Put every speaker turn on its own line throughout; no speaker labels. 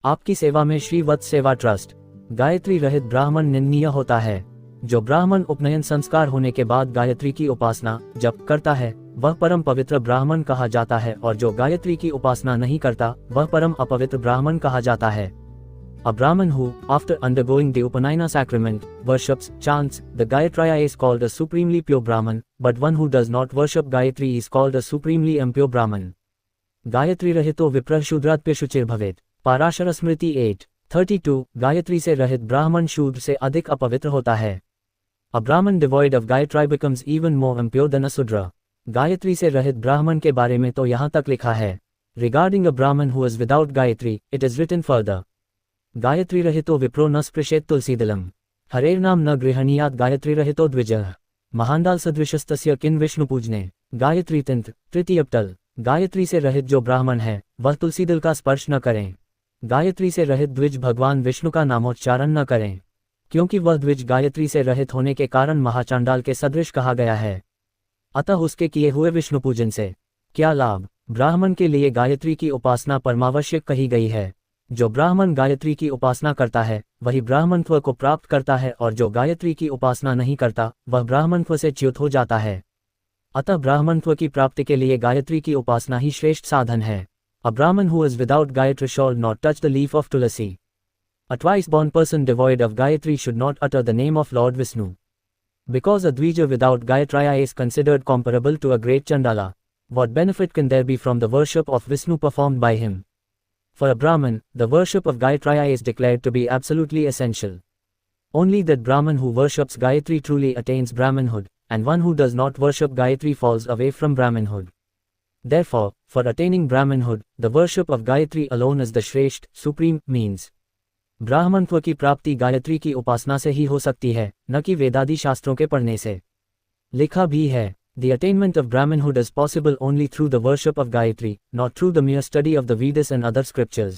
आपकी सेवा में श्री वत्स सेवा ट्रस्ट। गायत्री रहित ब्राह्मण निंदनीय होता है। जो ब्राह्मण उपनयन संस्कार होने के बाद गायत्री की उपासना जप करता है वह परम पवित्र ब्राह्मण कहा जाता है, और जो गायत्री की उपासना नहीं करता वह परम अपवित्र ब्राह्मण कहा जाता है। A Brahman who, after undergoing the Upanayana sacrament, worships, chants, the Gayatraya is called a supremely pure Brahman, but one who does not worship Gayatri is called a supremely impure Brahman. Gayatri रहितो विप्रः शूद्रात् शुचिर भवेत्। पाराशर स्मृति 8:32। गायत्री से रहित ब्राह्मण शूद्र से अधिक अपवित्र होता है। A Brahman devoid of Gayatri becomes even more impure than a Sudra. Gayatri से रहित ब्राह्मण के बारे में तो यहाँ तक लिखा है, Regarding a Brahman who is without Gayatri, it is written further. Gayatri रहितो विप्रो न स्पृशेत् तुलसीदलम्। हरेर्नाम न गृहणीयात् गायत्री रहितो द्विजः। महांडाल सदृशस्तस्य किन विष्णु पूजने। गायत्री तंत्र तृतीयपटल। गायत्री से रहित जो ब्राह्मण है वह तुलसीदल का स्पर्श न करें। गायत्री से रहित द्विज भगवान विष्णु का नामोच्चारण न करें, क्योंकि वह द्विज गायत्री से रहित होने के कारण महाचांडाल के सदृश कहा गया है। अतः उसके किए हुए विष्णु पूजन से क्या लाभ। ब्राह्मण के लिए गायत्री की उपासना परमावश्यक कही गई है। जो ब्राह्मण गायत्री की उपासना करता है वही ब्राह्मणत्व को प्राप्त करता है, और जो गायत्री की उपासना नहीं करता वह ब्राह्मणत्व से च्युत हो जाता है। अतः ब्राह्मणत्व की प्राप्ति के लिए गायत्री की उपासना ही श्रेष्ठ साधन है। A Brahman who is without Gayatri shall not touch the leaf of Tulasi. A twice-born person devoid of Gayatri should not utter the name of Lord Vishnu. Because a Dvija without Gayatraya is considered comparable to a great Chandala, what benefit can there be from the worship of Vishnu performed by him? For a Brahman, the worship of Gayatraya is declared to be absolutely essential. Only that Brahman who worships Gayatri truly attains Brahmanhood, and one who does not worship Gayatri falls away from Brahmanhood. Therefore, for attaining Brahmanhood, the worship of Gayatri alone is the Shresht, supreme, means. ब्राह्मणत्व की प्राप्ति गायत्री की उपासना से ही हो सकती है, न कि वेदादि शास्त्रों के पढ़ने से। लिखा भी है, The attainment of Brahmanhood is possible only through the worship of Gayatri, not through the mere study of the Vedas and other scriptures.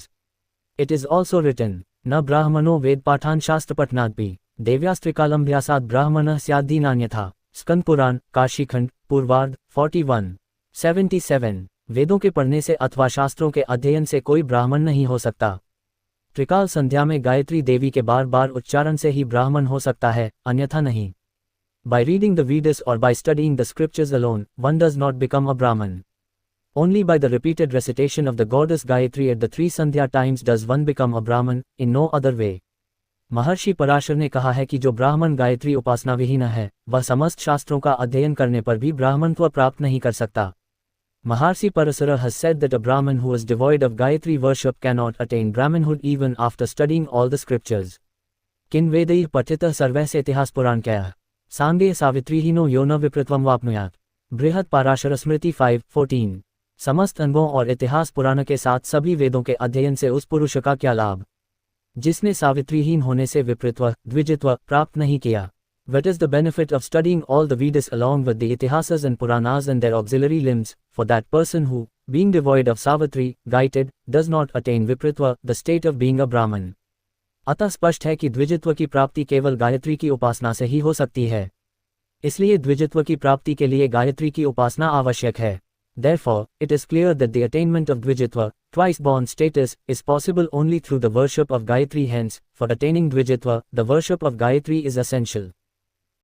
It is also written, न ब्राह्मणो वेद पाठान शास्त्र पठनादपि देव्यास्त्रिकालम्भ्यासाद ब्राह्मणः स्याद्धि नान्यथा। स्कंद पुराण, काशीखंड, पूर्वार्ध, 41:77। वेदों के पढ़ने से अथवा शास्त्रों के अध्ययन से कोई ब्राह्मण नहीं हो सकता। त्रिकाल संध्या में गायत्री देवी के बार बार उच्चारण से ही ब्राह्मण हो सकता है, अन्यथा नहीं। By reading the Vedas or by studying the scriptures alone, one does not become a Brahman. Only by the repeated recitation of the goddess Gayatri at the 3 Sandhya times does one become a Brahman, in no other way. महर्षि पराशर ने कहा है कि जो ब्राह्मण गायत्री उपासना विहीन है वह समस्त शास्त्रों का अध्ययन करने पर भी ब्राह्मणत्व प्राप्त नहीं कर सकता। Maharshi Parasara has said that a Brahman who is devoid of Gayatri worship cannot attain Brahmanhood even after studying all the scriptures. किन वेदैः पठितः सर्वैः इतिहास पुराणकैः सांगे सावित्रीहीनो यो न विप्रत्वं वाप्नुयात्। बृहत् पाराशर स्मृति 5:14। समस्त अनुभवों और इतिहास पुराण के साथ सभी वेदों के अध्ययन से उस पुरुष का क्या लाभ जिसने सावित्रीहीन होने से विप्रत्व, द्विजत्व प्राप्त नहीं किया। What is the benefit of studying all the Vedas along with the Itihasas and Puranas and their auxiliary limbs, for that person who, being devoid of Savitri, Gaited, does not attain Vipritva, the state of being a Brahman? अतः स्पष्ट है कि द्विजत्व की प्राप्ति केवल गायत्री की उपासना से ही हो सकती है। इसलिए द्विजत्व की प्राप्ति के लिए गायत्री की उपासना आवश्यक है। Therefore, it is clear that the attainment of Dvijitva, twice-born status, is possible only through the worship of Gayatri. Hence, for attaining Dvijitva, the worship of Gayatri is essential.